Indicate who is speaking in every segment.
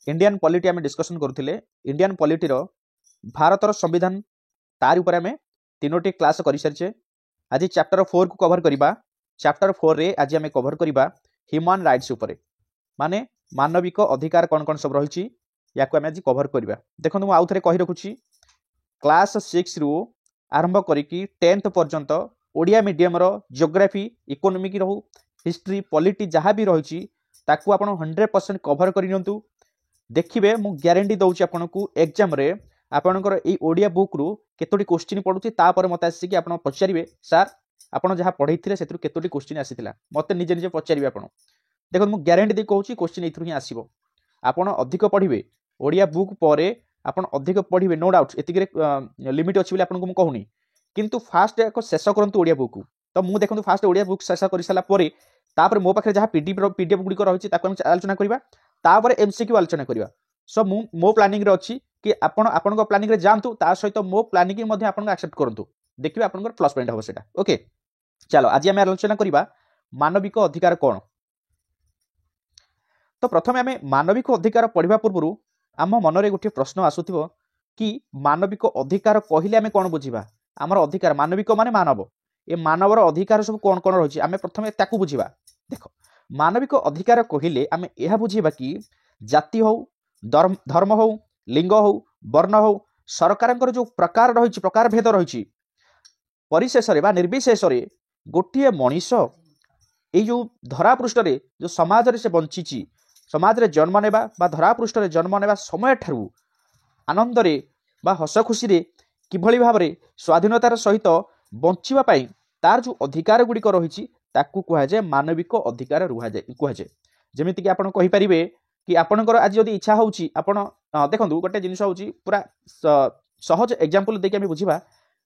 Speaker 1: Indian polity आम discussion करुले Indian पॉलिटीर भारतर संविधान तार ऊपर आम तीनोटी क्लास कर सारी आज चैप्टर 4 को कवर करवा चैप्टर 4 रे आज आम कवर करवा ह्यूमन राइट्स उपरे माने मानविक अधिकार कौन कौन सब रही या आज कवर करवा देखो मुझे आउ थे कही रखुची क्लास 6 रु आरंभ करिकी 10th पर्यंत ओडिया मीडियम रो जियोग्राफी इकोनॉमिक रहू हिस्ट्री पॉलिटी जहाँ भी रही ताकू आपण 100% कवर करियंतु देखिबे मु ग्यारंटी दउची आपनको एग्जाम रे आपनकर ए ओडिया बुक रु केतोटी क्वेश्चन पडुची तापर मते आसी कि आपण पचारिबे सर आपण जहाँ पढैथिले सेतु केतोटी क्वेश्चन आसीथिला मते निजे निजे पचारिबे आपण देखो मु ग्यारंटी दे कहूची क्वेश्चन एथुर ही आसीबो आपण अधिक पढिबे ओडिया बुक परे आपण अधिक पढिबे नो डाउट एतिके लिमिट अछि बोली आपनको मु कहूनी किंतु फास्ट एक शेष करंतु ओडिया बुक तो मु देखंतु फास्ट ओडिया बुक शेष करि साला परे तापर मो पाखे जहाँ पीडीएफ गुडी रही ताको हम आलोचना करबा तापर एमसीक्यू आलोचना करबा सो मो प्लानिंग रे अछि कि आपण आपनको प्लानिंग रे जानतु ता सहित मो प्लानिंग मध्ये आपनको एक्सेप्ट करंतु देखिबे आपनको प्लस पॉइंट हो सेटा ओके चलो आज हम आलोचना करबा मानविक अधिकार कोन तो प्रथम आम मानविक अधिकार पढ़ा पूर्व आम मनरे गोटे प्रश्न आसुथिबो कि मानविक अधिकार कहले आम कौन बुझा आमर अधिकार मानविक माने मानव ए मानवर अधिकार सब कौन कौन रही आम प्रथम ताकू बुझा देख मानविक अधिकार कहले आम यह बुझा कि जाति हो धर्म हो लिंग हो वर्ण हो सरकार जो प्रकार रही प्रकार भेद रही परिशेष निर्विशेष गोटे मनीष ये जो धरापृष्ठ जो समाज से बंची समाज रे जन्म नेबा बा धरापृष्ठ रे जन्म नेबा समय ठारू आनंद रे बा हस खुशी रे किभली भाव रे स्वाधीनतार सहित बंचिबा पाई तार जो अधिकार गुड़िक रही ताकू कह जाए मानविक अधिकार कह जाए जमीती कि आपण कहि परिबे कि आपणकर आज जदि इच्छा होउची आपण देखंतु गोटे जिनिस होउची पूरा सहज एग्जांपल देके हम बुझिबा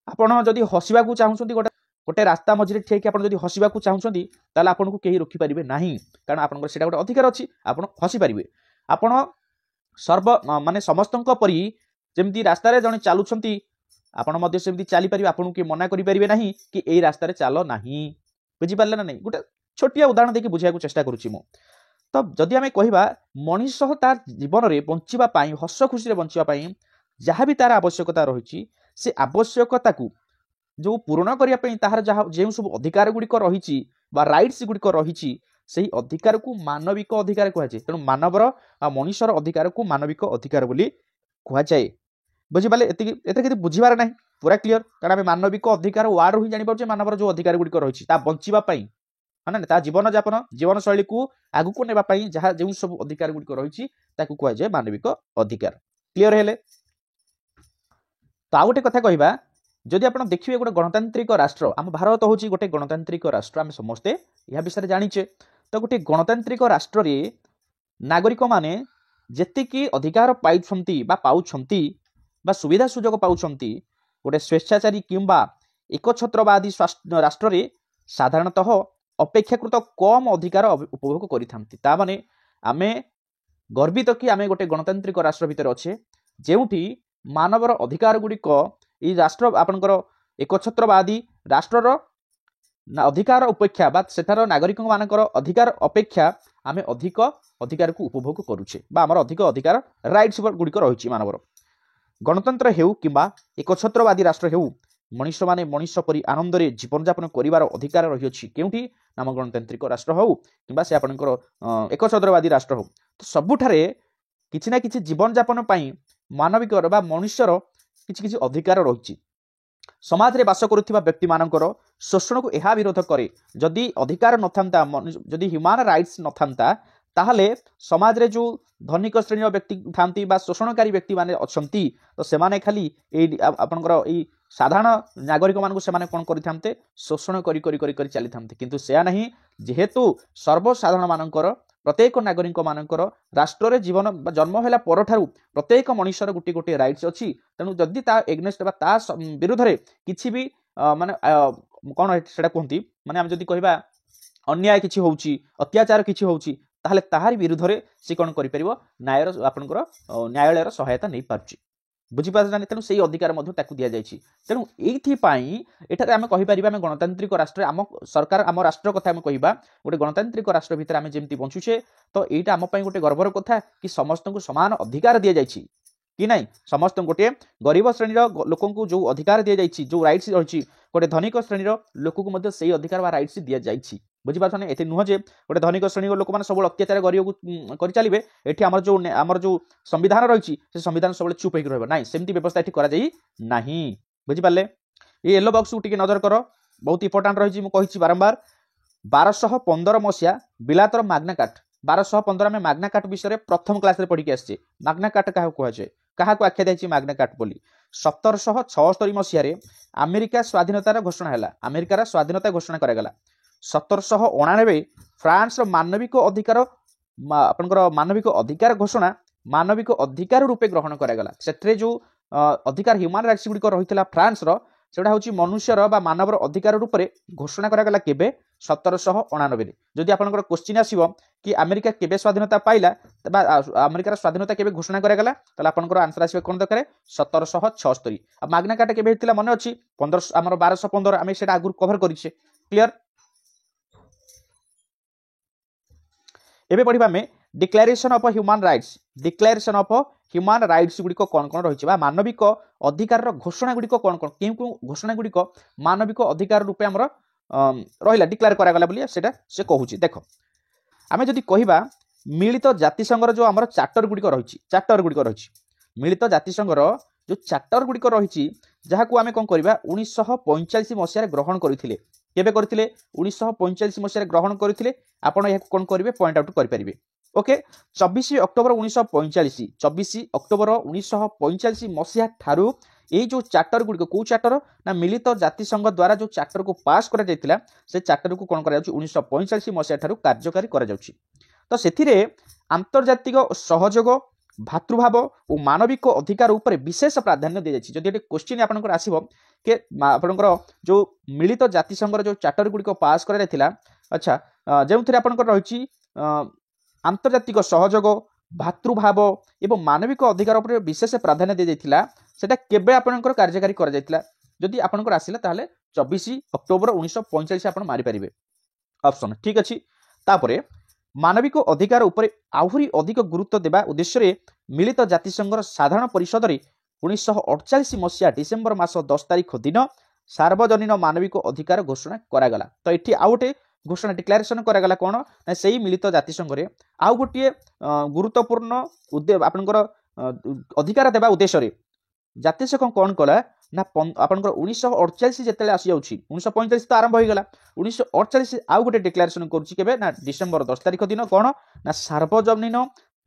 Speaker 1: आपण जदि हसिबा को चाहुछंती गोटे रास्ता मझे ठीक आप जब हसवा चाहते ताल आपको कहीं रोकिपारे ना कारण आपंकर से गोटे अधिकार अच्छी आप हसीपारे आपण सर्व माने समस्त परी जमी रास्तार जड़े चलुंट आपड़ सेमती चलीपर आपको किए मना करें ना कि यही रास्तार चल ना बुझीपारे ना नहीं गोटे छोटिया उदाहरण देखिए बुझाक चेष्टा करुच्ची मु तो जदि आम कह मनीष तार जीवन में बंचापी हस खुशी बंचापी जहाँ भी तार आवश्यकता रही से आवश्यकता को जो पूरण करने तार जहाँ जो सब अधिकार गुड़िक रही राइट्स गुड़िक रही से अधिकार को मानविक अधिकार कहुए तेणु मानवर मनीषर अधिकार को मानविक अधिकार बोली कहुए बुझीपारे एत बुझीबार ना पूरा क्लीयर कारण आम मानविक अधिकार वार्ड ही जापर मानवर जो अधिकार गुड़िक रही बंचापी है ना जीवन जापन जीवन शैली को आगू नापी जहाँ जो सब अधिकार गुड़िक रही कहुए मानविक अधिकार क्लीयर है तो आ गोटे कथा कहवा जदि आप देखिए गोटे गणतांत्रिक राष्ट्र आम भारत हूँ गोटे गणतांत्रिक राष्ट्र आम समस्ते यह विषय जाचे तो गोटे गणतांत्रिक राष्ट्र रे नागरिक माने जेतिकी अधिकार पाउछंती बा सुविधा सुजोग पाउछंती गोटे स्वेच्छाचारी किंबा एकछत्रवादी राष्ट्र रे साधारणतः अपेक्षाकृत कम अधिकार उपभोग करिथांती ता माने आमे गर्वित कि आमे गोटे गणतांत्रिक राष्ट्र भितर अच्छे जेउठी मानवर अधिकार गुड़िक ये राष्ट्र आपनकर एकछत्रवादी राष्ट्रर अधिकार अपेक्षा बा सेठार नागरिक मानकर अधिकार अपेक्षा आमे अधिक अधिकार को उपभोग करुचे बा आमर अधिक अधिकार राइट्स गुड़िक रही मानवर गणतंत्र हेउ किंबा एकछत्रवादी राष्ट्र हेउ मनीष माने मनीष परी आनंद रे जीवन यापन करिवार अधिकार रही अछि केउठी नाम गणतांत्रिक राष्ट्र हो किंबा से आपनकर एकछत्रवादी राष्ट्र हो तो सबुठारे किछि ना किछि जीवन यापन पई मानविक बा मनुष्यर किछि किछि अधिकार रही समाज रे बास करुवा व्यक्ति मानकर शोषण को यह विरोध करे जदि अधिकार न था जदि ह्यूमन राइट्स न था ताहले समाज रे जो धनिक श्रेणी व्यक्ति थांती बा शोषणकारी व्यक्ति माने अछंती तो सेमाने खाली आपनकर ए साधारण नागरिक मानक से कौन करते शोषण करी चली थांते किंतु से नहीं जेहेतु सर्वसाधारण मानकर प्रत्येक नागरिक मानकर राष्ट्र रे जीवन जन्म होला परठारु प्रत्येक मनुष्यर गोटे गोटे राइट्स अच्छी तेणु जदि ता एग्नेस्ट ता विरुद्ध रे किछि भी माने कौन सेटा कहती माने हम जदि कहबा अन्याय किछि होउची अत्याचार किछि होउची ताहले ताहारी विरुद्ध रे से कौन करि परिबो न्यायर आपनकर न्यायालयर सहायता नै पारछि बुझीपारे तेणु से अधिकार दिया जाइए। तेणु ये आम कहीपर आम गणतांत्रिक राष्ट्र आम सरकार आम राष्ट्र कथा आम कह गोटे गणतांत्रिक राष्ट्र भितर आम जमी बंचुचे तो यहाँ आम गोटे गर्वर कथा कि समस्त को सामान अधिकार दि जाइए कि नहीं समस्त गोटे गरीब श्रेणी लोक जो अधिकार दि जाइए जो राइट्स रही गोटे धनिक श्रेणी लोक को से अधिकार व राइट्स दि जाइए बुझीपारे ये नुह जे गोटे धनिक श्रेणी लोक मैंने सब अत्याचार गरीब को चलिए ये आमर जो संविधान रही है संविधान सब चुप होकर रहा सेमती व्यवस्था ये करा बुझीपारे ये येलो बॉक्स को टी नजर कर बहुत इंपोर्टाट रही मुझे बारंबार 1215 मसीहा बिलातर माग्ना कार्ट 1215 आम माग्ना कार्ट विषय प्रथम क्लास रे पढ़ी आसचे माग्ना कार्ट क्या कहुए क्या आख्या दी माग्ना कार्ट बोली 1776 मसीह अमेरिका स्वाधीनतार घोषणा है अमेरिकार स्वाधीनता घोषणा करागला 1799 फ्रांस मानविक अधिकार आपनकर मानविक अधिकार घोषणा मानविक अधिकार रूपे ग्रहण करागला से जो अधिकार ह्यूमन राइट्स गुड़िक रही फ्रांस सेटा हूँ मनुष्यर बा मानवर अधिकार रूप से घोषणा करागला केबे 1799 जदि आपनकर क्वेश्चन आसीबो कि अमेरिका केबे स्वाधीनता पाइला बा अमेरिकार स्वाधीनता केबे घोषणा करागला ताले आपनकर आंसर आसीबे कोन दरकार 1776 आ माग्ना कार्टा केबे हेतिला मने अछि 15 हमर 1215 आमे सेटा आगुर कवर करिछे क्लियर। एबे पढ़िबा में declaration of human rights declaration of human rights गुड़िक कौन कौन रही मानविक अधिकार घोषणा गुड़िक कौन कौन क्यों घोषणा गुड़िक मानविक अधिकार रूपे आमर रहा डिक्लेयर करागला बोली से कहूँ देख आम जदि कहवा मिलित जातिसंघर जो आमर चार्टर गुड़िक रही मिलित जातिसंघर जो चार्टर गुड़िक रही जहाँ आम कौन करवा 1945 मसीह ग्रहण करते केबे करथिले 1945 मसीह ग्रहण करथिले आपण यह कोन करिवे पॉइंट आउट करि परिबे ओके 24 अक्टोबर 1945 मसीहा ठारू ये जो चार्टर गुड़िक कौ चार्टर ना मिलित जातिसंघ द्वारा जो चार्टर को पास करा जायतिला से चार्टर को कौन करा 1945 मसीहा ठारू कार्यकारी करा जाउछि तो सेथिरे आंतर्जातिक सहयोग भातृभाव और मानविक अधिकार उपर विशेष प्राधान्य दी जाइए जदि क्वेश्चन आपनकर आसीबो के आपनकर जो मिलित जातिसंघर जो चार्टर गुड़िक पास करा जायतिला अच्छा जो आपनकर रही आंतर्जातिक सहयोग भातृभाव एवं मानविक अधिकार उपर विशेष प्राधान्य दी जाइतिला सेटा केबे आपनकर कार्यकारी करा जायतिला जदि आपनकर आसिला ताहले 24 अक्टोबर 1945 आपण मारि परिबे ऑप्शन ठीक अछि। तापरे मानविक अधिकार उपर आहुरी अधिक गुरुत्व देवा उद्देश्य मिलित जातिसंघर साधारण परिषद 1948 मसीहा डिसेम्बर मास 10 तारिख दिन सार्वजनीन मानविक अधिकार घोषणा करागला तो ये आउ गोटे घोषणा डिक्लेरेशन करागला कौन ना से मिलित जातिसंघ आउ गोटे गुरुत्वपूर्ण आपनकर अधिकार देवा उद्देश्य जातिसंघ कौन कला ना आपनकर 1948 जेतेले आसी जाउछि 1945 तो आरंभ हो गला 1948 आउ गोटे डिक्लेरेशन करूछि केबे ना डिसेम्बर 10 तारिख दिन कौन ना सार्वजनीन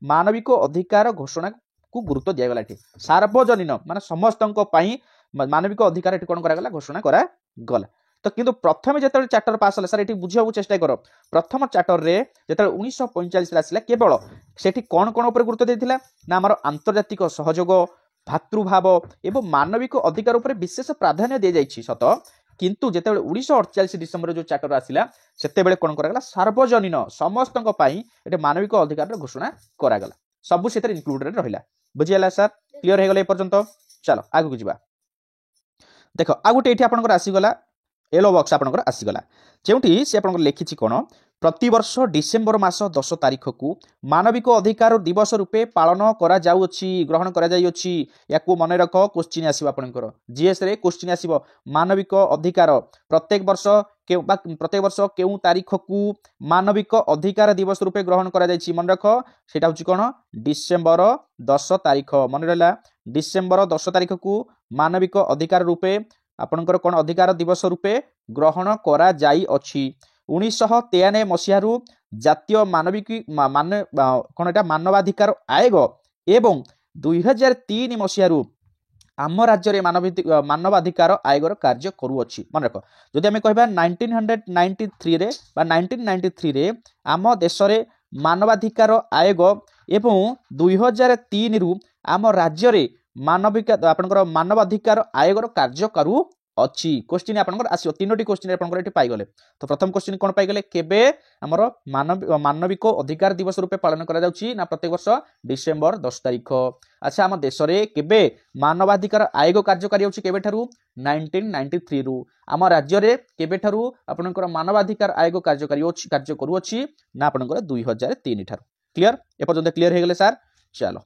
Speaker 1: मानविक अधिकार घोषणा को गुरुत्व दिया गला सार्वजनीन माने समस्तंक पई मानविक अधिकार एटी कौन करागला घोषणा करा गला तो किंतु प्रथम जेतेले चार्टर पास होला सर एटी बुझियाबो चेष्टा करो प्रथम चार्टर रे जेतेले 1945 रे आसिला केवल सेठी कौन कौन ऊपर गुरुत्व देथिला ना हमर आंतर्जातिक सहयोग भातृभाव एवं मानविक अधिकार उपर विशेष प्राधान्य दि जाइछि सत किंतु जेतेबेले 1948 डिसेम्बर जो चार्टर आसिला सेतेबेले कोन करागला सार्वजनीन समस्तंक पई एटे मानविक अधिकार घोषणा करागला सब सेतर इंक्लूडेड रहिला बुझियाला सर क्लियर हे गले पर्यंत चलो आगु को जिबा देखो आ गुटे एठी आपनकर आसीगला येलो बॉक्स आपनकर आसीगला जेउठी से आपनकर लिखिछि कोन प्रतिवर्ष डिसेम्बर मास 10 तारिख को मानविक अधिकार दिवस रूपे पालन करा जाउछि ग्रहण करा जाइछि याकू मन रख क्वेश्चन आसीबो आपनकर जीएस रे क्वेश्चन आसीबो मानविक अधिकार प्रत्येक वर्ष केउ तारिख को मानविक अधिकार दिवस रूपे ग्रहण करा जाइछि मन रख सेटा होछि कोन डिसेम्बर 10 तारिख मन रहला डिसेम्बर 10 तारिख को मानविक अधिकार रूपे आपनकर कोन अधिकार दिवस रूपे ग्रहण करा जाई अछि 1993 मसीहारू जातीय मानविक कौन एटा मानवाधिकार आयोग एवं 2003 मसीहारू आम राज्य मानवाधिकार आयोगर कार्य करुअछि मन रख जदि आम कहबा 1993 रे बा 1993 रे आम देश रे मानवाधिकार आयोग एवं 2003 रु आम राज्य रे मानविक आपनकर मानवाधिकार आयोगर कार्य करू अच्छी क्वेश्चन आपनकर आसीओ तीनोटी क्वेश्चन आपनकर एठी पाई गले तो प्रथम क्वेश्चन कोन पाई गले केबे हमर मानविक अधिकार दिवस रूपे पालन करा जाउची ना प्रत्येक वर्ष डिसेंबर 10 तारिख अच्छा हम देश रे केबे मानवाधिकार आयोग कार्यकारी होची केबे ठारू 1993 रु आम राज्य रे केबे ठारू आपनकर मानवाधिकार आयोग कार्यकारी होची कार्य करू अछि ना आपनकर 2003 ठारू क्लियर ए पर्यंत क्लियर हे गेले सर चलो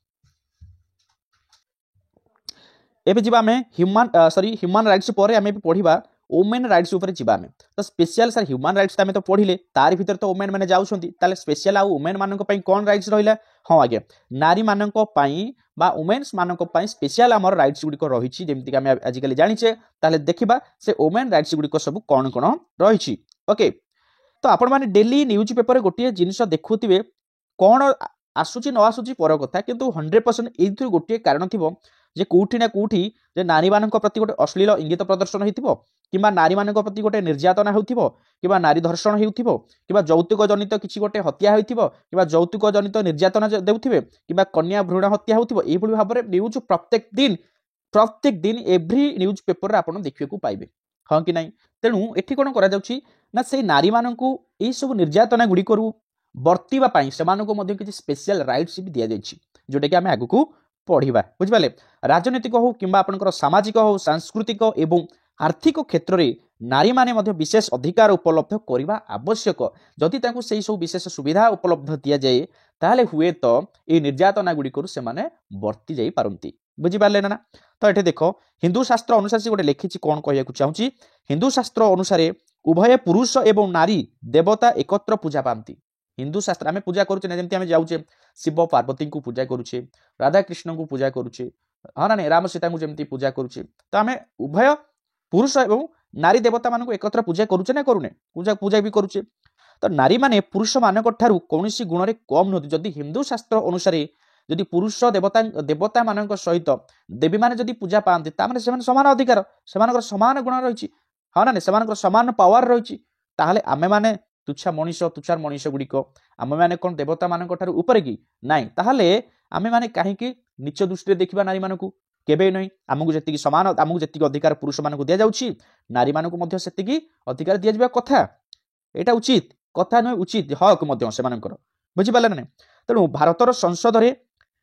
Speaker 1: एबे जिबा में ह्यूमन राइट्स पर आमे पढ़िबा वुमेन राइट्स ऊपर जिबा में तो स्पेशल सर ह्यूमन राइट्स आमे तो पढ़िले तार भीतर तो वुमेन माने जाउछंती ताले स्पेशल आ वुमेन मानक पई कोन राइट्स रहिला हां आगे नारी मानक पई बा वुमेन्स मानक पई स्पेशल हमर राइट्स गुडी को रहिछि जेमति कि आमे आजिकली जानिछे ताले देखिबा से वुमेन राइट्स गुडी को सब कोन कोन रहिछि ओके तो आपण माने डेली न्यूज पेपर रे गोटिए जिनिस देखुथिबे कोन आसुची न आसुची पर कथा किंतु 100% एथि गोटिए कारण थिबो जे कोठी ना कोठी जे नारी मानक प्रति गोटे अश्लील इंगित प्रदर्शन होइथिबो किबा नारी मानक प्रति गोटे निर्यातना होइथिबो किबा नारी धर्षण होइथिबो किबा यौतुक जनित किछि गोटे हत्या होइथिबो किबा यौतुक जनित निर्यातना देउथिबे किबा कन्या भ्रूण हत्या होइथिबो एई भली भाबरे न्यूज प्रत्येक दिन एवरी न्यूज पेपर रे आपण देखिବାକୁ पाइबे हां कि नाही तेनु एठी कोन करा जाउची ना से नारी मानकू एई सब निर्यातना गुडी करू वर्तिबा पाई सेमानको मध्ये किछि स्पेशल राइट्स भी दिया जाइछि जोटे कि आमे आगुकू पढ़िबा बुझिबाले राजनीतिक हो किंबा आपनकर सामाजिक हो सांस्कृतिक एवं आर्थिक क्षेत्र रे नारी माने मध्ये विशेष अधिकार उपलब्ध करिबा आवश्यक जदि तांको सेही सब विशेष सुविधा उपलब्ध दिया जाए ताले हुए तो ए निर्यातना गुडी करू से माने वर्ती जाई पारंती बुझिबाले ना तो एठे देखो हिंदू शास्त्र अनुसार से गोटे लिखिछि कोन कहिया ku चाहूची हिंदू शास्त्र अनुसार उभय पुरुष एवं नारी देवता एकत्र पूजा पांती हिंदू शास्त्र आमे पूजा करूचे ना जेमति आमे जाउचे शिव पार्वती को पूजा करूचे राधा कृष्ण को पूजा करूचे हाँ ना राम सीता को जेमति पूजा करूचे तो आमे उभय पुरुष एवं नारी देवता मान को एकत्र पूजा करूचे ना करूने पूजा भी करूचे तो नारी माने पुरुष मानक ठारू कौनसी गुण रे कम नथि जदि हिंदू शास्त्र अनुसार जदि पुरुष देवता मानक सहित देवी माने जदि पूजा पाते तामाने सेमान समान अधिकार सेमानकर समान गुण रहिछि हाँ ना सेमानकर समान पावर रहिछि ताहले आमे माने तुच्छार मनीष गुड़िक आम मैंने कौन देवता मान ऊपर कि नाई ताहले आमे माने कहीं नीच दृष्टि देखा नारी मानक केबे नहीं आमको जी सामान आमको जी अधिकार पुरुष मानक दि जाउछि नारी मानक से अधिकार दि जाबा कथा एटा उचित कथा नुहे उचित हक सेमानकर बुझिपारे ना तेणु भारतर संसद रे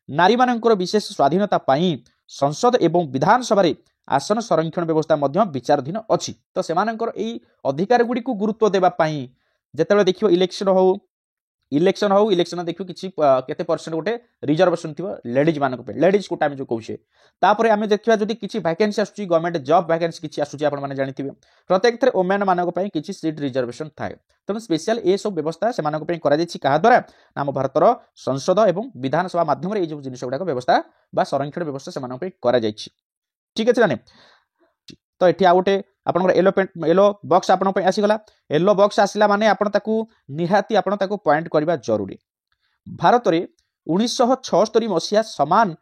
Speaker 1: नारी मानकर विशेष स्वाधीनता पाई संसद एवं विधानसभा रे आसन संरक्षण व्यवस्था विचाराधीन अच्छी तो सेमानकर एई अधिकार गुड़ी को गुरुत्व देबा पाई जेतेबेले देखियो इलेक्शन हो इलेक्शन देखियो किछि केते परसेंट गोटे रिजर्वेशन थिबो लेडीज मानक पे लेडीज कोटा हम जो कहूछे तापरे आमे देखिबा जदि किछि वैकेंसी आसुची गवर्नमेंट जॉब वैकेंसी किछि आसुची आपण माने जानिथिबे प्रत्येक थरे वुमेन मानक पई किछि सीट रिजर्वेशन थाए तनो स्पेशल ए सब व्यवस्था से मानक पई करा जायछि कहा द्वारा नाम भारतर संसद एवं विधानसभा माध्यम रे ए जो जिनिस गुडा व्यवस्था बा संरक्षण व्यवस्था से मानक पई करा जायछि ठीक अछि ना तो एठी आ गोटे आपनकर येलो बॉक्स आपन पे आसी गला येलो बॉक्स आसिला माने आपन ताकू निहाती आपन ताकू पॉइंट करबा जरूरी भारत रे 1976 मसिया समान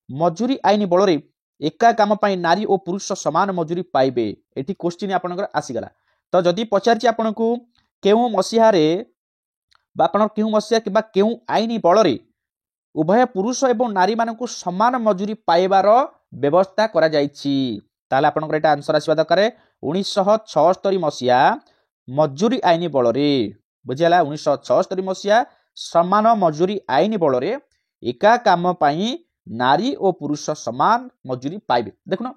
Speaker 1: मजूरी आईन बल रे एका काम पई नारी और पुरुष समान मजूरी पाइबे एठी क्वेश्चन आपनकर आसी गला तो जदी पचारची आपन को केउ मसिया रे बा आपन केउ मसिया किबा केउ आईन बल रे उभय पुरुष एवं नारी मानकु समान मजूरी पाइबार व्यवस्था करा जायछि ताले आपनकर एटा आंसर आसीबा दरकार 1976 मसिया मजूरी आईन बल रे बुझिला 1976 मसिया समान मजूरी आईन बल रे एका काम पाई नारी और पुरुष समान मजूरी पाइबे देखुन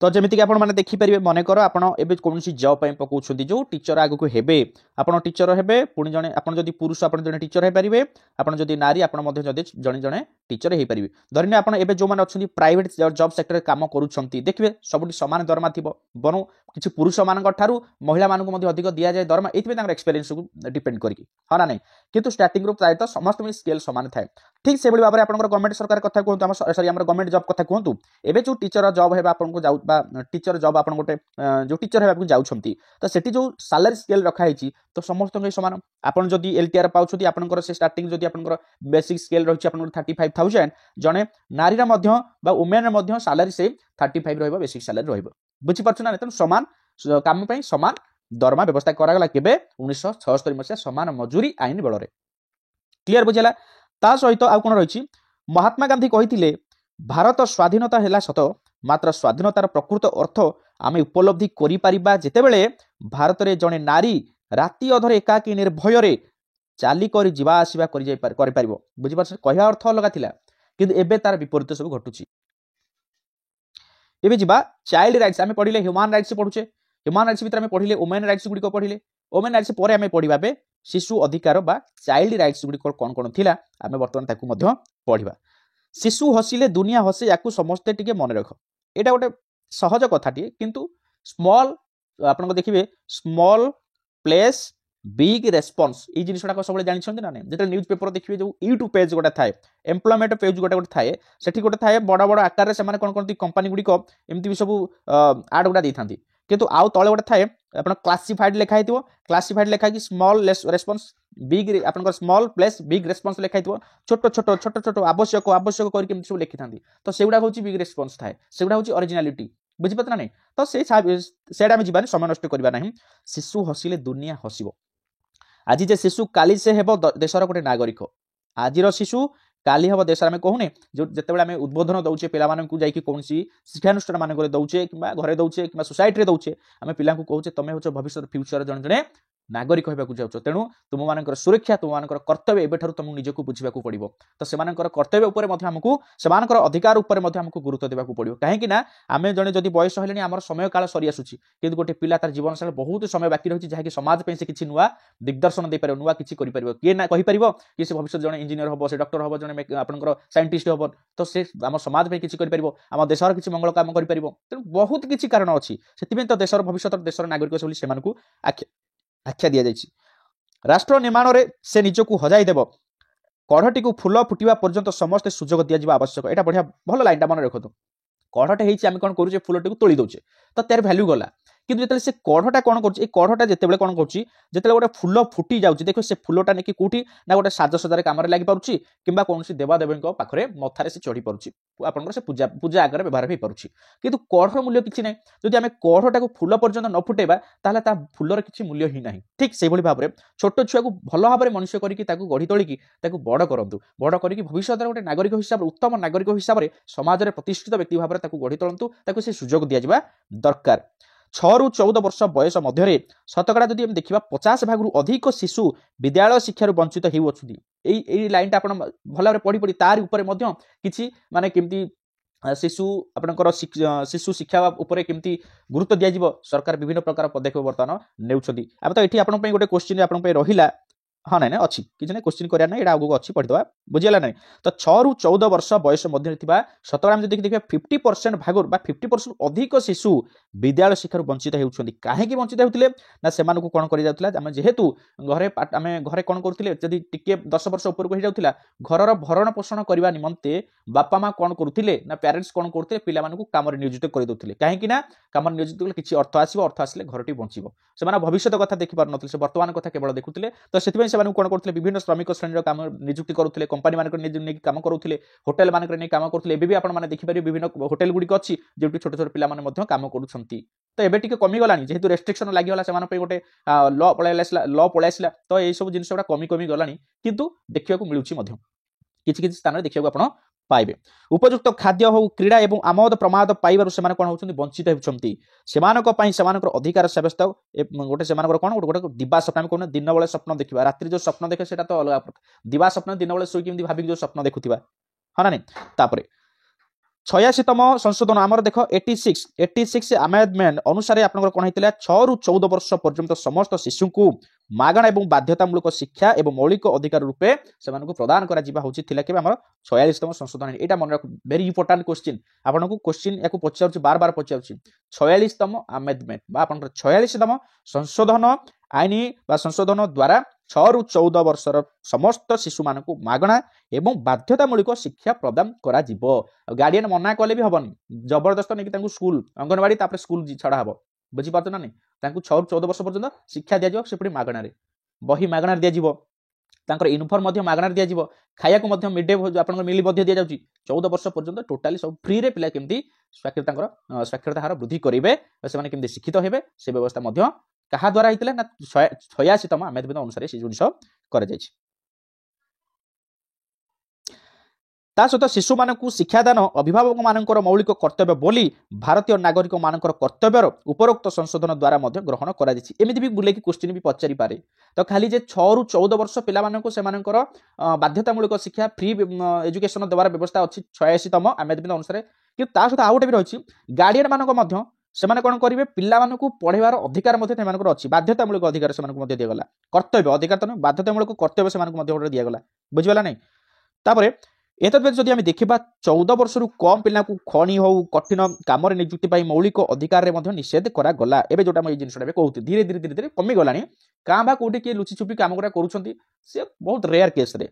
Speaker 1: तो जमिति कि आपण माने देखि परिबे मने करो आपण एबे कोनसी जॉब पई पकोउछंती जो टीचर आगु को हेबे आपण टीचर हेबे पुणी जने आपण जदी पुरुष आपण जने टीचर हे परिबे आपण जदी नारी आपण मध्ये जदी जने जने टीचर हे परिबे धरिने आपण एबे जो माने अछंती प्राइवेट जॉब सेक्टर काम करूछंती देखबे सबुटी समान दरमा थिबो बनु किछि पुरुष मानक ठारू महिला मानक मध्ये अधिक दिया जाय दरमा एथिबे तांगर एक्सपीरियंस को डिपेंड करिकि हाना नै किंतु स्टार्टिंग ग्रुप प्रायत समस्त में स्केल समान थाए ठीक से बळी बाबरे आपनकर गवर्नमेंट सरकार कथा कोंतु हम सॉरी हमर गवर्नमेंट जॉब कथा कोंतु एबे जो टीचर जॉब हेबा आपन को जाउ बा टीचर जॉब आपन गोटे जो टीचर हेबा को जाउछंती तो सेठी जो सैलरी स्केल रखा हिची तो समस्त के समान आपन जदी एलटीआर पाउछंती आपनकर से स्टार्टिंग जदी आपनकर बेसिक स्केल रहिछि आपनकर 35000 जने नारी रा मध्ये बा वुमेन रा मध्ये सैलरी से 35 रहइबो बेसिक सैलरी रहइबो बुझि परछु ना त समान काम पई समान दरमा व्यवस्था करा गला केबे 1976 मसिया समान मजूरी आईन बल रे क्लियर बुझला ता सहित आ कोन रहिछि महात्मा गांधी कहिथिले भारत स्वाधीनता हैला सत मात्र स्वाधीनतार प्रकृत अर्थ आमे उपलब्धि करि परिबा जेतेबेले भारत रे जणे नारी राति अधरे एकाकी निर्भय रे चाली करी जीवा आसीबा करि जाय करि परिबो बुझि पाछ कहया अर्थ अलगा थिला किंतु एबे तार विपरीत सब घटुची एबे जीवा चाइल्ड राइट्स आमे पढिले ह्यूमन राइट्स पढुचे ह्यूमन राइट्स भितर आमे पढिले वुमेन राइट्स गुडी को पढिले वुमेन राइट्स परे आमे पढिबा बे शिशु अधिकार बा चाइल्ड राइट्स गुडी कोन कोन थिला आमे वर्तमान ताकू मध्य पढिबा शिशु हसिले दुनिया हसे याकू समस्ते टिके मन रख एटा गोटे सहज कथाटी किंतु स्मॉल आपन को देखिबे स्मॉल प्लेस बिग रेस्पॉन्स ई जिनिसटा सब जानि छथि ना नै जेते न्यूज पेपर देखिबे जो यूट्यूब पेज गोटा थाए एम्प्लॉयमेंट पेज गोटा गोटा थाए सेठी गोटा थाए बड़ा बड़ा आकार रे से माने कोन कोन कंपनी गुडी को एमती भी सब आड गोटा देथांती किंतु आउ तळे गोटा थाए आपन क्लासिफाइड लेखा हितबो क्लासिफाइड लेखा कि स्मॉल रेस्पॉन्स बिग आपन स्मॉल प्लेस बिग रेस्पॉन्स लेखा हितबो छोटो छोटो छोटो छोटो आवश्यक आवश्यक करि केमती सब लेखिथांती तो सेउडा होची बिग रेस्पॉन्स थाए सेउडा होची ओरिजिनलिटी बुझि पत ना नै तो सेडा में जीवानी समय नष्ट करबा नाही शिशु हसिले दुनिया हसिबो आज जे शिशु काली से हेबो देशर गोटे नागरिक आजिर शिशु काली हम देश आम कहूने जो जिते आम उद्बोधन दौचे पे जाकि कौन शिक्षानुष्ठान मान दौचे कि घरे दौचे कि सोसाइटी दौचे आम पिला कहूचे तुम हूँ भविष्य फ्यूचर जन जड़े नागरिक होगा जाऊँ तेणु तुम मान सुरक्षा तुम मान कर्तव्य एवं तुमको निजक बुझा पड़ो तो से कर्तव्य उपर आमको से अधिकार उपर आमको गुरुत्व देवाक पड़ो कहीं आम जड़े जब बयस है आम समय काल सरी आसूसी कि गोटे पिला तार जीवन साल बहुत समय बाकी रही जहाँकि समाज से किसी नुआ दिग्दर्शन दे पार नुआ किसी किए ना कहीपर कि से भविष्य जड़े इंजीनियर हम से डॉक्टर हम जड़े आपंकर साइंटिस्ट हम तो से आम समाज में किसी कर आम देशर किसी मंगल काम कर तेणु बहुत किसी कारण अच्छी से तो देशर भविष्य देशर नागरिक से आख्या दि जाइए राष्ट्र निर्माण में से निजक हजाई देव कढ़टी को फूल फुटा पर्यंत समस्त सुजोग दिज्व आवश्यक यहाँ बढ़िया भल लाइन मन रखु कढ़टे होम कौन करुचे फूलटी को तोली दौचे तो तार भैल्यू गला किंतु जो से कढ़टा कौन कर कढ़टा जिते कौन कर गोटे फूल फुटी जाऊँगी देख से फूलटा नहीं कौटी ना गोटे साजसजार कम लगी पार्टी कि कौन देवादेवी पाखे मथार से चढ़ी पार्टी आप पूजा पूजा आगे व्यवहार हो पार्टी किंतु कढ़र मूल्य किसी ना जब आम कढ़टा को फूल पर्यंत न फुटेबा ताल फूलर किसी मूल्य ही ना ठीक से भाव में छोट छुआ को भल भाव में मनुष्य करके गढ़ी तोलिकी बड़ करूँ बड़ करके भविष्य गोटे नागरिक हिसाब से उत्तम नागरिक हिसाब से समाज में प्रतिष्ठित व्यक्ति भाव में गढ़ी तोलतु से सुजोग दिज्व दरकार 6 ରୁ 14 वर्ष बयस मध्य शतकड़ा जब देखा 50 भाग अधिक शिशु विद्यालय शिक्षार वंचित होती लाइन आप भल भाव पढ़ी पढ़ी तार कि माने केमती शिशु आपंकर शिशु शिक्षा उपरे केमती गुरुत्व दिज्व सरकार विभिन्न प्रकार पदक्षेप बर्तमान नेउछथि आम तो ये आप गोटे क्वेश्चन आप रहा हाँ ना अच्छी किसी ना क्वेश्चन करार ना आगे अच्छी पढ़ीदे बुझीगला ना तो 6 ରୁ 14 वर्ष बयस मध्य शतकड़ा जब देखिए 50% भाग 50% अधिक शिशु विद्यालय शिक्षार वंचित होती कहीं वंचित होते ना से कौन कर जेहेतु घरे आम घरे कौन करुले जदि टिके 10 वर्ष उपरक हो जाता घर भरण पोषण करने निमंते बापा माँ कौन करुले ना पेरेन्ट्स कौन करुले पिला कम नियोजित कर दूसरे कहीं कम नियोजित कले किसी अर्थ आसले घरटी बंचब से भविष्य कथा देखिपार ना से वर्तमान कथा केवल देखुले तो से कौन करते विभिन्न श्रमिक श्रेणी काम नियुक्ति करुले कंपानी मान कम करुले होटेल मान कम करुले भी आप देखिपारे विभिन्न होटेल गुड़िक अच्छी जो छोट छोट पिला कम करुँच तो ये टी कमीगला जेहेतु रेस्ट्रिक्शन लगिगला से गोटे ल पलैसला तो यही सब जिन कमी कमी गला किंतु देखा मिलूँ किसी स्थान देखा आप पाइबे उपयुक्त खाद्य हो क्रीड़ा एवं आमोद प्रमाद पाइबार से कौन होती वंचित होती अधिकार सब्यस्त गोटे से कौन गोटे दिवा स्वप्न कौन दिन बेले स्वप्न देखा रात्रि जो स्वप्न देखे से तो अलग दिवा स्वप्न दिन बेले शोक भाविक जो स्वप्न देखुवा हाँ ना तापर 86तम संशोधन आमर देख 86 अमेंडमेंट अनुसार आपन कौन होता 6 ରୁ 14 वर्ष पर्यंत समस्त शिशु को मागणा एवं बाध्यतामूलक शिक्षा एवं मौलिक अधिकार रूपे से प्रदान करा 46तम संशोधन यहाँ मन रख वेरी इंपोर्टाट क्वेश्चन आपको क्वेश्चन या पचार बार बार पचार 46तम अमेंडमेंट 46तम संशोधन आईन संशोधन द्वारा 6 ରୁ 14 वर्षर समस्त शिशु मान मागणा एवं बाध्यतामूलक शिक्षा प्रदान करा गार्डियन मना कले भी हेनी जबरदस्त नहीं स्कूल अंगनवाड़ी स्कूल छड़ा हम बुझीपार ना नहीं 6 ରୁ 14 वर्ष पर्यंत शिक्षा दिज्व से पुणी मागणार बही मागणार दिज्व यूनिफॉर्म मागणार दिज्व खाया मिड डे आप मिल दि जाऊँगी 14 वर्ष पर्यंत टोटाली सब फ्री रे पिला केमती साक्षरता हार वृद्धि करेंगे से शिक्षित हेबे से व्यवस्था क्या द्वारा होता ना 86तम अमेंडमेंट अनुसार से जिन कर ତା ସହିତ ଶିଶୁମାନଙ୍କୁ ଶିକ୍ଷାଦାନ ଅଭିଭାବକମାନଙ୍କର ମୌଳିକ କର୍ତ୍ତବ୍ୟ ବୋଲି ଭାରତୀୟ ନାଗରିକମାନଙ୍କର କର୍ତ୍ତବ୍ୟର ଉପରୋକ୍ତ ସଂଶୋଧନ ଦ୍ୱାରା ମଧ୍ୟ ଗ୍ରହଣ କରାଯାଇଛି। ଏମିତି ବି ବୁଲେଇକି କ୍ୱେଶ୍ଚିନ୍ ବି ପଚାରିପାରେ। ତ ଖାଲି ଯେ 6 ରୁ 14 ବର୍ଷ ପିଲାମାନଙ୍କୁ ସେମାନଙ୍କର ବାଧ୍ୟତାମୂଳକ ଶିକ୍ଷା ଫ୍ରି ଏଜୁକେସନ୍ ଦେବାର ବ୍ୟବସ୍ଥା ଅଛି 86ତମ ଆମେଣ୍ଡମେଣ୍ଟ ଅନୁସାରେ। କିନ୍ତୁ ତା ସହିତ ଆଉ ଗୋଟେ ବି ରହିଛି ଗାର୍ଡିଆନ୍ ମାନଙ୍କ ମଧ୍ୟ ସେମାନେ କ'ଣ କରିବେ ପିଲାମାନଙ୍କୁ ପଢ଼େଇବାର ଅଧିକାର ମଧ୍ୟ ସେମାନଙ୍କର ଅଛି। ବାଧ୍ୟତାମୂଳକ ଅଧିକାର ସେମାନଙ୍କୁ ମଧ୍ୟ ଦିଆଗଲା। କର୍ତ୍ତବ୍ୟ ଅଧିକାର ତ ନୁହେଁ ବାଧ୍ୟତାମୂଳକ କର୍ତ୍ତବ୍ୟ ସେମାନଙ୍କୁ ମଧ୍ୟ ଗୋଟେ ଦିଆଗଲା। ବୁଝିଗଲା ନାହିଁ। ତାପରେ ଏତଦ୍ବ୍ୟତୀତ ଯଦି ଆମେ ଦେଖିବା 14 ବର୍ଷରୁ କମ୍ ପିଲାଙ୍କୁ ଖଣି ହଉ କଠିନ କାମରେ ନିଯୁକ୍ତି ପାଇଁ ମୌଳିକ ଅଧିକାରରେ ମଧ୍ୟ ନିଷେଧ କରାଗଲା। ଏବେ ଯୋଉଟା ମୁଁ ଏଇ ଜିନିଷଟା ଏବେ କହୁଥିଲି ଧୀରେ ଧୀରେ କମିଗଲାଣି। କାଁ ବା କୋଉଠି କିଏ ଲୁଚି ଛୁପି କାମ ଗୁଡ଼ା କରୁଛନ୍ତି ସେ ବହୁତ ରେୟାର କେସ୍ରେ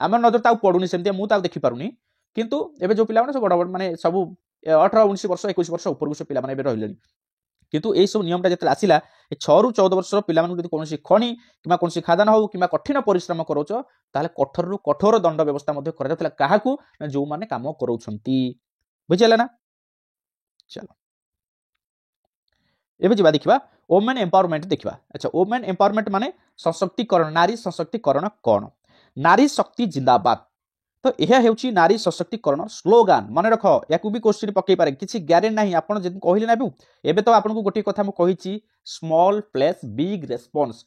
Speaker 1: ଆମର ନଜର ତାକୁ ପଡୁନି ସେମିତି ମୁଁ ତାକୁ ଦେଖିପାରୁନି। କିନ୍ତୁ ଏବେ ଯୋଉ ପିଲାମାନେ ସବୁ ବଡ଼ ବଡ଼ ମାନେ ସବୁ 18 19 ବର୍ଷ 21 ବର୍ଷ ଉପରକୁ ସେ ପିଲାମାନେ ଏବେ ରହିଲେଣି। କିନ୍ତୁ ଏଇସବୁ ନିୟମଟା ଯେତେବେଳେ ଆସିଲା 6 ରୁ 14 ବର୍ଷର ପିଲାମାନଙ୍କୁ ଯଦି କୌଣସି ଖଣି କିମ୍ବା କୌଣସି ଖାଦାନ ହଉ କିମ୍ବା କଠିନ ପରିଶ୍ରମ କରାଉଛ ତାହେଲେ କଠୋରରୁ କଠୋର ଦଣ୍ଡ ବ୍ୟବସ୍ଥା ମଧ୍ୟ କରାଯାଉଥିଲା। କାହାକୁ ନା ଯୋଉମାନେ କାମ କରାଉଛନ୍ତି। ବୁଝିହେଲା ନା। ଚାଲ ଏବେ ଯିବା ଦେଖିବା ଓମେନ୍ ଏମ୍ପାୱରମେଣ୍ଟ ଦେଖିବା। ଆଚ୍ଛା ଓମେନ୍ ଏମ୍ପାୱରମେଣ୍ଟ ମାନେ ସଶକ୍ତିକରଣ ନାରୀ ସଶକ୍ତିକରଣ କ'ଣ? ନାରୀ ଶକ୍ତି ଜିନ୍ଦାବାଦ। तो यह हेउची नारी सशक्तिकरण स्लोगान मन रख या भी क्वेश्चन पकई पारे किसी ग्यारेंटी नहीं आपन जे कहले ना एबे तो आपन को गोटे कथा मु कहिची small place big response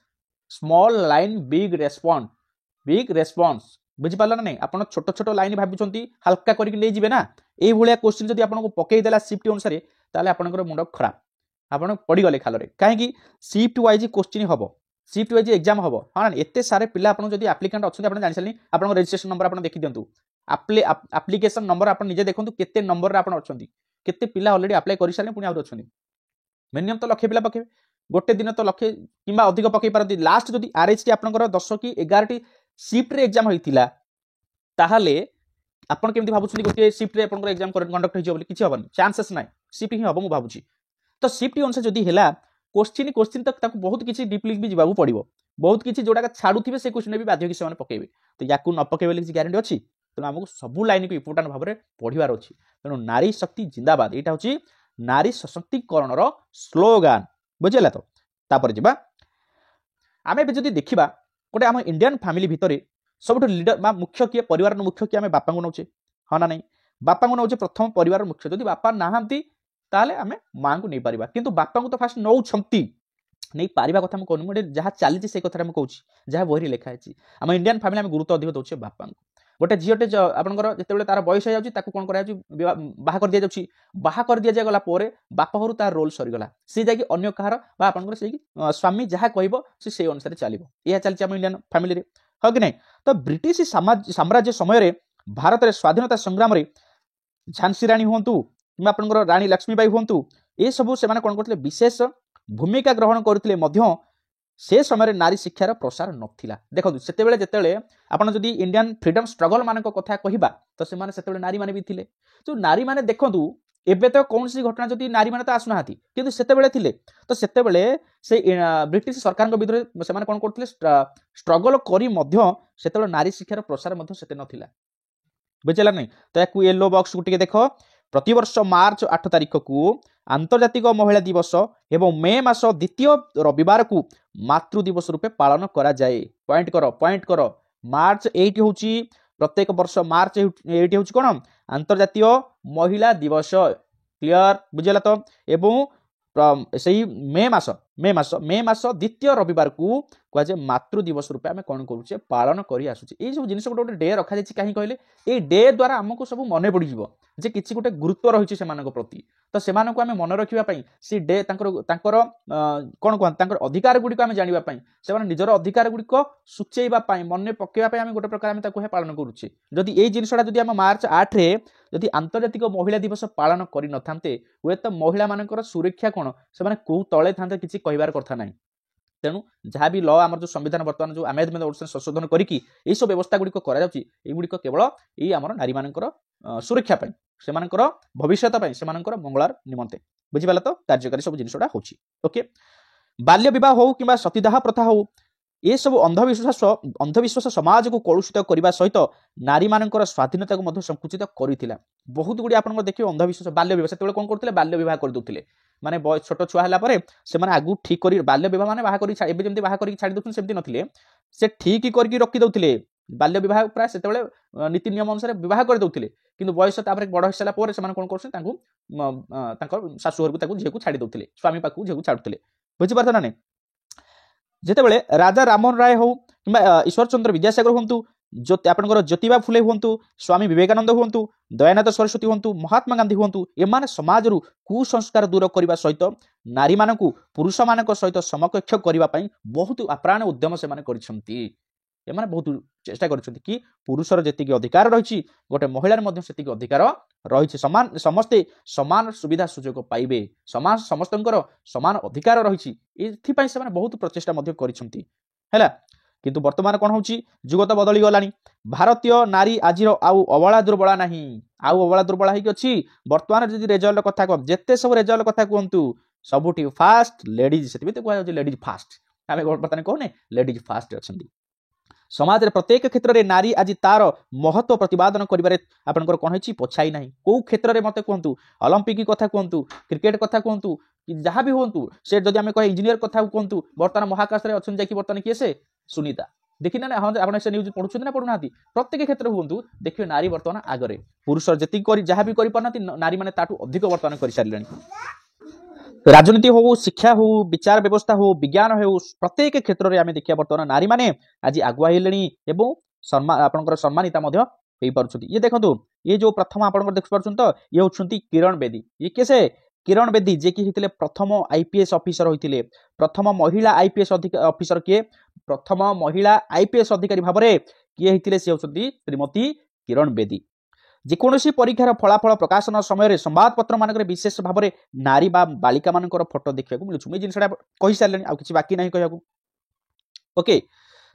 Speaker 1: small line big response बुझी पाला ना नहीं आपन छोट छोट लाइन भाबुचंती हल्का करके नहीं जिवे ना ए भलिया क्वेश्चन जदी आपन को पकई देला शिफ्ट अनुसार ताले आपनकर मुंड खराब आपन पड़ी गले खाल रे काहे कि शिफ्ट वाइज क्वेश्चन हबो शिफ्ट वाइज एग्जाम हम हाँ एत सारे पिला आपन जब आप्लिकेंट अच्छा आप जानी सारे आप रजिस्ट्रेशन नंबर आप देखी दिंतु आप्लिकेशन नंबर आप निजे देखो केते नंबर आप अच्छा केते पिला ऑलरेडी अप्लाई कर सारे पुणी अच्छा मिनिमम तो लक्षे पिला पकेबे गोटे दिन तो लक्षे कि अधिक पकई पारती लास्ट जब आरएचटी आपंकर 10 कि 11 शिफ्ट रे एग्जाम होता ताहले आपन केमती भाबुछनी गोटे शिफ्ट रे आपनकर एग्जाम कंडक्ट हो किसी हेनी चांसेस ना शिफ्ट ही हम मुझे तो शिफ्ट अनुसार जदि है क्वेश्चन तक बहुत किसी डीपली भी जावाक पड़ो बहुत किसी जोड़ा छाड़ुवे से क्वेश्चन भी बाध्य से पकेबे तो या न पकेबे किसी ग्यारंटी अच्छी तेणु आमको सबू लाइन को इंपोर्टाट भाव में पढ़ार अच्छी तेणु नारी शक्ति जिंदाबाद यहाँ हूँ नारी सशक्तिकरण स्लोगान बुझेगा तो तापर जा आम जब देखा गोटे आम इंडियन फैमिली भितर सब लीडर मुख्य किए परिवार मुख्य किए आम बापा को नौचे हाँ ना नहीं बापा को नौचे प्रथम परिवार मुख्य जब बापा नहांती ताले आमे मां को नहीं पारिबा किंतु बापा को तो फास्ट नौछंती नहीं पारिबा कथा हम कहूँ मुझे जहाँ चली से कथा कहूँ जहाँ बही लिखा है आम इंडियन फैमिली आम गुरुत्व अधिक दौचे बापा को गोटे झीटे आपंकर जिते तार बयस हो जाती कौन कर बाहा कर दि जाऊँगी बाहा कर दि जागला बापा घर तार रोल सरीगला सी जाकि अन्य कहार आपंकर से स्वामी जहाँ कह से अनुसार चलो यह चलती आम इंडियन फैमिली हाँ कि नहीं तो ब्रिटिश साम्राज्य समय भारत में स्वाधीनता संग्राम झांसी राणी हूँ कि आपंकर राणी लक्ष्मीबाई हूँ ये सब से कौन करते विशेष भूमिका ग्रहण करते से समय नारी शिक्षार प्रसार नथिला देखो सेतेबेले जेतेबेले आपण जदि इंडियन फ्रीडम स्ट्रगल मान कथा कहबा तो से माने सेतेबेले नारी माने भी थिले जो नारी माने देखंतु एबे तो कौन सी घटना जदि नारी माने तो आसुनाहाती किंतु सेतेबेले थिले तो सेतेबेले से ब्रिटिश सरकार विरुद्ध से कौन करते स्ट्रगल करी मध्य सेतेबेले नारी शिक्षार प्रसार मध्य सेते नथिला बुझेला नहीं तो या येलो बॉक्स को टिके देखो प्रतिवर्ष मार्च 8 तारिख को आंतर्जातिक महिला दिवस एवं मे मास द्वितीय रविवार को मातृ दिवस रूपे पालन करा जाए पॉइंट करो मार्च 8 होची प्रत्येक वर्ष मार्च 8 होची कोन आंतर्जातिक महिला दिवस क्लियर बुझेला तो एवं सही मे मास द्वितीय रविवार को कह जाए मातृ दिवस रूपे आम कौन करुचे पालन कर आसुचे ये सब जिन गोटे डे रखा जाए कहीं कहले ये डे द्वारा आमको सब मन पड़ जे किसी गोटे गुरुत्व रही प्रति तो से आम मन रखापी सी डे कौन कहते अधिकार गुड़िक आम जानापी से निजर अधिकार गुड़िक सूचेवाई मन पकेवाई आम गोटे प्रकार आम पालन करुचे जदि ये जिनसा जब आम मार्च 8 रे जदि आंतर्जातिक महिला दिवस पालन कर नथांते हुए तो महिला मानकर सुरक्षा कौन से कौ तले था किसी कहबार कथा ना तेणु जहाँ भी लॉ आम जो संविधान बर्तमान जो आमेंडमेंट संशोधन करके सब व्यवस्था गुड़िक कर केवल ये आम नारी मानकर सुरक्षा से भविष्य से मंगलार निमंते बुझीपाला तो कार्यकारी सब जिनसा होची ओके बाल्य विवाह हो कि सतीदाह प्रथा हो ये सब अंधविश्वास समाज को कलुषित करने सहित नारी मानकर स्वाधीनता को संकुचित करथिला बहुत गुड़ी आप देखिए अंधविश्वास बाल्य विवाह से कौन करते बाल्य विवाह कर दूसरे माने छोट छुआ है से आगु ठीक कर बाल्य विवाह माने बाहा करी जमी बाहा करी छाड़ी दूसरे सेमती नथिले से ठीक करके रखी दउथिले बाल्य विवाह प्राय से नीति नियम अनुसार विवाह कर दउथिले किंतु बयस तापर बड़ हो सारा पर से कोन करछन तांको शाशु घर को झील को छाड़ी दउथिले स्वामी पाखु झील को छाड़ुथिले बुझि पारत ना नै जेतेबेले राजा राममोहन राय हो कि ईश्वर चंद्र विद्यासागर हूँ आपंकर ज्योतिबा फुले हूँ स्वामी विवेकानंद हूँ दयानंद सरस्वती हूँ महात्मा गांधी हूँ एमाने समाज कुसंस्कार दूर करने सहित नारी मानू पुरुष मान सहित समकक्ष करने बहुत आप्राण उद्यम से बहुत चेष्टा करछन्ति कि पुरुषर जेतिकी अधिकार रही गोटे महिलार मध्य सेतिकी अधिकार रही समान समस्ते समान सुविधा सुजोग पाइबे समाज समस्तंकर समान अधिकार रही एथिपाई से बहुत प्रचेष्टा मध्य करिसन्ति हैला किंतु वर्तमान कौन होची जुग तो बदली गलानी भारतीय नारी आज आउ अबला दुर्बला नहीं आउ अबला दुर्बला ही अच्छी वर्तमान जदि रिजल्ट कथा कह जेते सब रिजल्ट कथा कहतु सबुठी फास्ट लेडीज से कह लेडीज फास्ट आम बर्तमान कहने लेडीज फास्ट अच्छा समाज रे प्रत्येक क्षेत्र में नारी आज तार महत्व प्रतिपादन करिबारे आपनकर कोन होची पछाई नाही को क्षेत्र में मते कहंतु ओलंपिक कथा कहंतु क्रिकेट कथा कहंतु कि जहां भी होंतु से जदि हमें कहे इंजीनियर कथा कहंतु वर्तमान महाकाश रे अछन जाकी वर्तमान किए से सुनीता देखिना ना हाँ आपण से न्यूज पढुछन ना पढुनाती प्रत्येक क्षेत्र होंतु देखियो नारी वर्तमान आगरे पुरुष जति करी जहां भी करि पारनाती नारी माने ताटू अधिक वर्तमान करि सारिलेनी राजनीति हो शिक्षा हो विचार व्यवस्था हो विज्ञान हो प्रत्येक क्षेत्र में आम देखिए बर्तमान नारी माने आज आगुआ हेलेनी एवं आपनकर सम्मानिता मध्य होई पारुछथि ये देखंतु ये जो प्रथम आपनकर देख पारुछन तो ये होछंती किरण बेदी ये केसे किरण बेदी जे कि हितले प्रथम आईपीएस ऑफिसर होइतिले प्रथम महिला आईपीएस ऑफिसर के प्रथम महिला आईपीएस अधिकारी भाबरे किए हितले से होछंती श्रीमती किरण बेदी जेकोसी परीक्षार फलाफल प्रकाशन समय संवादपत्र मानक विशेष भाव में नारी बा बालिका मानकर फोटो देखा मिलूँ जिनसा कही सारे आ कि बाकी नहीं कहू ओके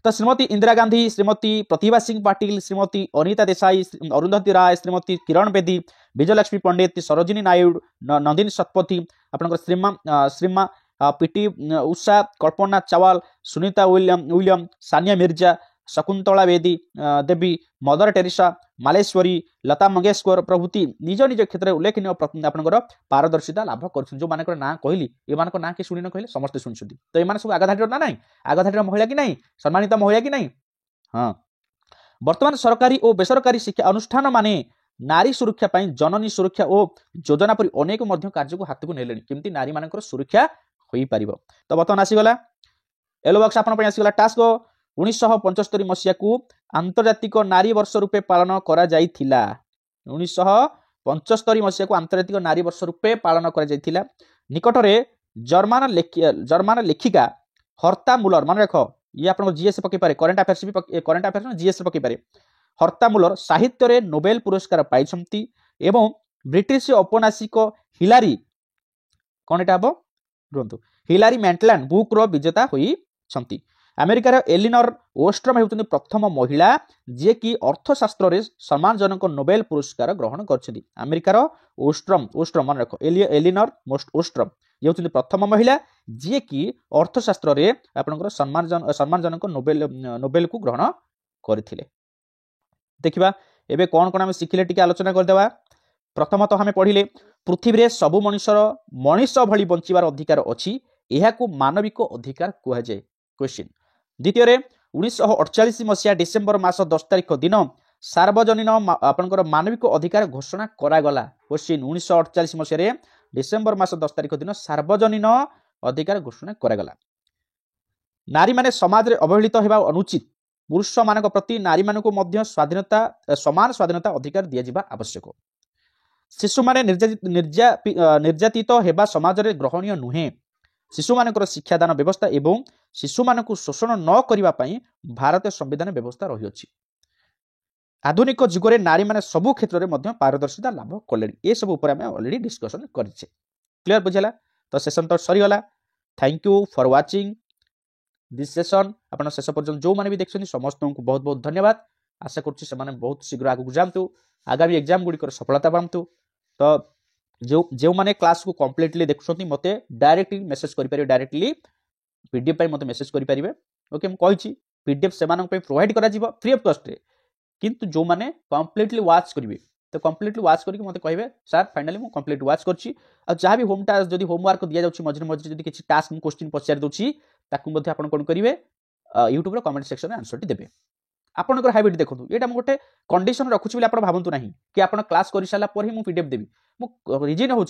Speaker 1: तो श्रीमती इंदिरा गांधी श्रीमती प्रतिभा सिंह पाटिल श्रीमती अनिता देसाई अरुंधति राय श्रीमती किरण बेदी विजयलक्ष्मी पंडित सरोजिनी नायडू नंदिनी शतपथी आपंकर श्रीमा पीटी उषा कल्पना चावल सुनीता विलियम सानिया मिर्जा शकुंतला बेदी देवी मदर टेरेसा मालेश्वरी लता मंगेशकर प्रभृति निज निज क्षेत्र में उल्लेखनीय आपंकर पारदर्शिता लाभ कर जो मानक ना कहली ये ना कि शुणी न कहले समस्त शुणी तो ये सब आगधाड़ी ना ना आगधाड़ी महिला कि नहीं सम्मानित महिला कि नहीं हाँ वर्तमान सरकारी और बेसरकारी शिक्षा अनुष्ठान माने नारी सुरक्षा पाई जननी सुरक्षा और योजना पर अनेक कार्य को हाथ को नेले केमती नारी मानकर सुरक्षा हो पार तो बर्तमान आसीगला एलो बॉक्स आपण आसीगला टास्क 1975 मसीहा को आंतर्जातिक नारी वर्ष रूपे पालन करा जाइथिला 1975 मसीहा को आंतर्जातिक नारी वर्ष रूपे पालन करा जाइथिला निकटरे जर्मान लेखिका हर्ता मुलर मान रख ये आपन जीएस पके पारे करंट अफेयर्स जीएस पके पारे हर्ता मुलर साहित्य रे नोबेल पुरस्कार पाइछंती एवं ब्रिटिश औपन्यासिक हिलारी कोन एटा हबो रुंतु हिलारी मैंटलैंड बुक रो विजेता होई छंती अमेरिकार एलिनर ओस्ट्रम हेउछन्ती प्रथम महिला जे कि अर्थशास्त्र रे सम्मानजनक नोबेल पुरस्कार ग्रहण करछन्ती अमेरिकार ओस्ट्रम मन रख एलिनर ओस्ट्रम ये हेउछन्ती प्रथम महिला जे कि अर्थशास्त्र रे आपनकर सम्मानजनक नोबेल को ग्रहण करथिले देखिबा एबे कोन कोन हम सिखिले टिके आलोचना कर देबा प्रथमतः हमें पढ़िले पृथ्वी रे सब मनुष्य भली बंचिबार अधिकार अछि एहा को मानविक अधिकार कुहा जाय क्वेश्चन द्वितीय 1948 मसीहा डिसेम्बर मास 10 तारिख दिन सार्वजनीन आपनकर मानविक अधिकार घोषणा करागला क्वेश्चन 1948 मसीहा डिसेम्बर मास 10 तारिख दिन सार्वजनीन अधिकार घोषणा करागला नारी माने समाज रे अवहेलित हेबा अनुचित पुरुष मानक प्रति नारी मानक मध्य स्वाधीनता समान स्वाधीनता अधिकार दिया जिबा आवश्यक शिशु माने निर्यातित हेबा समाज रे ग्रहणीय नुहे शिशु मानकर शिक्षादान व्यवस्था एवं शिशु मानक शोषण न करिबा पई भारतीय संविधान व्यवस्था रही अछि आधुनिक जुग रे नारी माने सबु क्षेत्र रे मध्य पारदर्शिता लाभ कले ए सब ऊपर हम ऑलरेडी डिस्कशन करछे क्लियर बुझला तो सेशन तो सरी गला thank you for watching this session आपण शेष पर्यंत जो माने भी देखछनी समस्त को बहुत बहुत धन्यवाद आशा करछि से माने बहुत शीघ्र आगु जानतु आगामी एग्जाम गुडी कर सफलता पामतु तो जो माने क्लास को कंप्लीटली देखुछंती मते डायरेक्टली मेसेज करि परिबे डायरेक्टली पीडीएफ पाई मते मेसेज करि परिबे ओके हम कहिछि पीडीएफ सेमानक पे प्रोवाइड करा जिवो फ्री ऑफ कॉस्ट रे किंतु जो माने कंप्लीटली वाच करिवे तो कंप्लीटली वाच करके मते कहबे सर फाइनली मु कंप्लीट वाच करछि आ जहां भी होम टास्क जदी होमवर्क दिया जाउछि मझिर मझिर जदी किछि टास्क क्वेश्चन पचार दोछि ताकू मते आपण कोन करिवे YouTube रे कमेंट सेक्शन में आंसर टी देबे आपणकर हाबिट देखो ये गोटे कंडीशन रखुच्छी आप भावतु ना कि आप क्लास कर सारा पर ही पीडीएफ देवी मो रिजन हूँ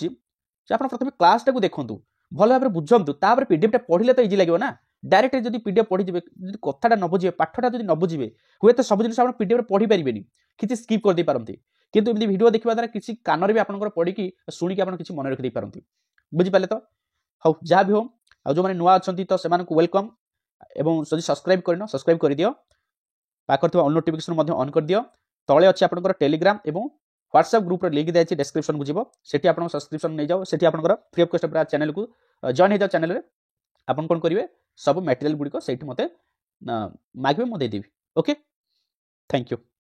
Speaker 1: आप प्रथम क्लास टाक देखूँ भल भाव बुझंतु पीडीएफ पढ़ले तो इजी लगे ना डायरेक्ट जब पीडीएफ पढ़ीजे कथाटा न बुझे पाठटा जब न बुझे हुए तो सब जिन पीडीएफ पढ़ी पारे किसी स्किप कर पारती किंतु एमती वीडियो देखा द्वारा किसी कान भी आपंकर पढ़ी शुणिक आप किसी मन रखी पारती बुझिपारे तो हाँ जहाँ भी हो आ जो मैंने नुआ अच्छा तो से वेलकम एवं जब सब्सक्राइब करना सब्सक्राइब कर दियो पाखर ऑल नोटिफिकेशन ऑन कर दियो तले अच्छे आपंकर टेलीग्राम एवं व्हाट्सएप ग्रुप लिंक दिखाई डिस्क्रिप्शन को जीव सेठी आप सब्सक्रिप्शन नहीं जाओ सेठी आपंकर फ्री ऑफ कॉस्ट चैनल को जॉइन हो जाओ चैनल में आपन कौन करेंगे सब मटेरियल गुड़िक से मत मागे मुझे देदेवी ओके थैंक यू।